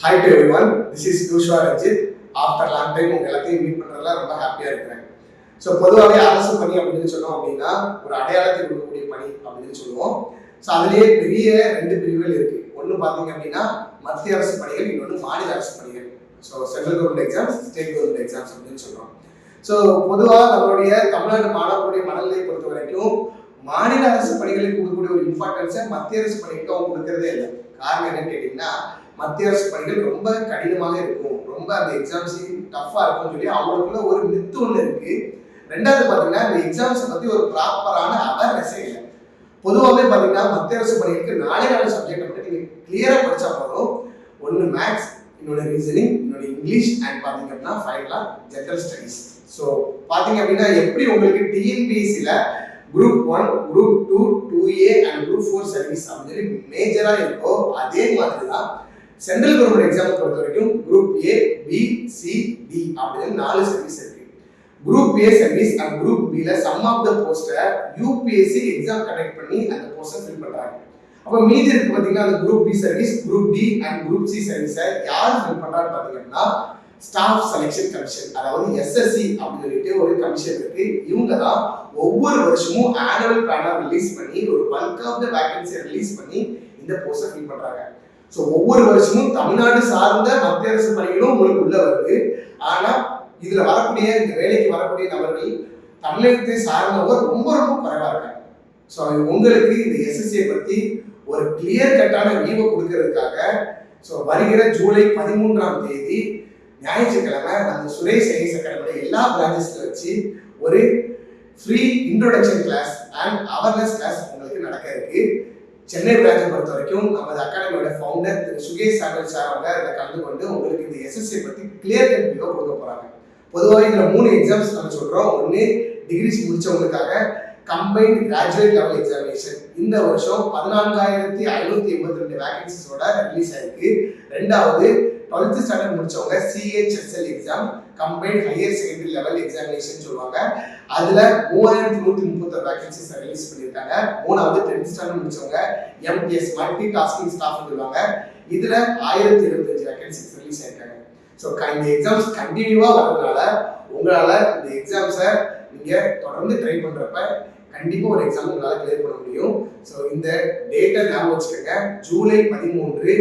Hi to everyone, this is Yushwa Ranjit. After long time உங்க எல்லாத்தையும் meet பண்றதுல ரொம்ப ஹாப்பியா இருக்கிறேன். ஸோ பொதுவாகவே அரசு பணி அப்படின்னு சொன்னோம் அப்படின்னா ஒரு அடையாளத்தை கொடுக்கக்கூடிய பணி அப்படின்னு சொல்லுவோம். ஸோ அதுலேயே பெரிய ரெண்டு பிரிவுகள் இருக்கு. ஒன்று பார்த்தீங்க அப்படின்னா மத்திய அரசு பணிகள், இன்னொன்று மாநில அரசு பணிகள். So central government exams, state government exams அப்படின்னு சொல்றோம். ஸோ பொதுவாக நம்மளுடைய தமிழ்நாடு மாணவர்களுடைய மனநிலையை பொறுத்த வரைக்கும் மாநில அரசு பணிகளுக்கு கொடுக்கக்கூடிய ஒரு இம்பார்ட்டன்ஸை மத்திய அரசு பணிக்கு அவங்க கொடுக்கறதே இல்லை. காரணம் என்னன்னு கேட்டீங்கன்னா மத்திய அரசு பணிகள் ரொம்ப கடினமாக இருக்கும், ரொம்ப அந்த எக்ஸாம்ஸ் டஃபா இருக்கும்னு சொல்லி அவங்களுக்குள்ள ஒரு மித்து ஒன்று இருக்கு. ரெண்டாவது பார்த்தீங்கன்னா இந்த எக்ஸாம்ஸை பத்தி ஒரு ப்ராப்பரான அவேர்னஸே இல்லை. பொதுவாகவே பார்த்தீங்கன்னா மத்திய அரசு பணிகளுக்கு 4 சப்ஜெக்ட் மட்டும் நீங்க கிளியரா படிச்சா போதும். ஒன்று மேக்ஸ், இன்னொன்று ரீசனிங், இன்னொன்று இங்கிலீஷ் அண்ட் பார்த்தீங்க அப்படின்னா ஃபைனலா ஜெனரல் ஸ்டடீஸ். ஸோ பார்த்தீங்க அப்படின்னா எப்படி உங்களுக்கு டிஎன்பிஎஸ்சியில் group 1, group 2, 2A and group 4 service அப்படின்னு சொல்லி மேஜரா இருக்கோ அதே மாதிரி தான் சென்ட்ரல் கவர்மெண்ட் எக்ஸாம் பொறுத்த வரைக்கும் group A, B, C, D அப்படின்னு 4 சர்வீஸ் இருக்கு. Group A service and group B ல சம் ஆஃப் த போஸ்டை UPSC எக்ஸாம் கண்டக்ட் பண்ணி அந்த போஸ்டை ஃபில் பண்றாங்க. அப்ப மீதி இருக்கு பாத்தீங்கன்னா அந்த group B service, group D and group C சர்வீஸை யார் ஃபில் பண்றான்னு பாத்தீங்கன்னா ஸ்டாஃப் செலெக்ஷன் கமிஷன், அதாவது SSC அப்படின்னு சொல்லிட்டு ஒரு கமிஷன் இருக்கு. இவங்க தான் ஒவ்வொரு வருஷமும் ஆனுவல் பிளானர் ரிலீஸ் பண்ணி ஒரு bulk of the vacancy release பண்ணி இந்த போஸ்டை ஃபில் பண்றாங்க. ஸோ ஒவ்வொரு வருஷமும் தமிழ்நாடு சார்ந்த மத்திய அரசு பணிகளும் உங்களுக்கு உள்ள வருது. ஆனா இதுல வரக்கூடிய இந்த வேலைக்கு வரக்கூடிய நபர்கள் தமிழகத்தை சார்ந்தவர் ரொம்ப ரொம்ப குறைவா இருக்காங்க. ஸோ உங்களுக்கு இந்த SSC பத்தி ஒரு கிளியர் கட்டான வியூவை கொடுக்கறதுக்காக ஸோ வருகிற ஜூலை 13ஆம் தேதி ஞாயிற்றுக்கிழமை நம்ம சுரேஷ் ஐஎஸ் அகாடமியோட எல்லா பிரான்ச்சஸ்ல வச்சு ஒரு free introduction class and awareness class உங்களுக்கு நடக்க இருக்கு. சென்னை பிரான்ச்சை பொறுத்த வரைக்கும் நமது அகாடமியோட ஃபவுண்டர் திரு சுகேஷ் சாகல் சார் அவங்க அதில் கலந்து கொண்டு உங்களுக்கு இந்த SSC பற்றி கிளியர் கட் வியூ கொடுக்க போறாங்க. பொதுவாக இதில் 3 எக்ஸாம்ஸ் நம்ம சொல்றோம். ஒன்று டிகிரிஸ் முடிச்சவங்களுக்காக கம்பைன்ட் கிராஜுவேட் லெவல் எக்ஸாமினேஷன் இந்த வருஷம் 14,582 வேகன்சிஸோட ரிலீஸ் ஆயிருக்கு. ரெண்டாவது 12th ஸ்டாண்டர்ட் முடிச்சவங்க CHSL exam, combined higher secondary level examination சொல்லுவாங்க. அதுல 3131 வேகன்சிஸ் ரிலீஸ் பண்ணியிருக்காங்க. மூணாவது 10th ஸ்டாண்டர்ட் முடிச்சவங்க MTS மல்டி டாஸ்கிங் ஸ்டாஃப் சொல்லுவாங்க. இதுல 1075 வேகன்சிஸ் ரிலீஸ் ஆயிருக்காங்க. ஸோ இந்த எக்ஸாம்ஸ் கண்டினியூவா வரதுனால உங்களால இந்த எக்ஸாம்ஸை நீங்க தொடர்ந்து ட்ரை பண்றப்ப கண்டிப்பா ஒரு எக்ஸாம் உங்களால கிளியர் பண்ண முடியும். ஸோ இந்த டேட்டை ஞாபகம் வச்சுக்கோங்க. ஜூலை 13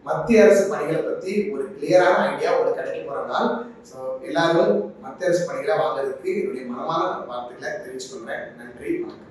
மத்திய அரசு பணிகளை பத்தி ஒரு கிளியரான ஐடியா உங்களுக்கு கிடைக்க போற நாள். ஸோ எல்லாரும் மத்திய அரசு பணிகளை வாங்குறதுக்கு என்னுடைய மனமான வார்த்தைகளை தெரிவிச்சுக்கொள்றேன். நன்றி, வணக்கம்.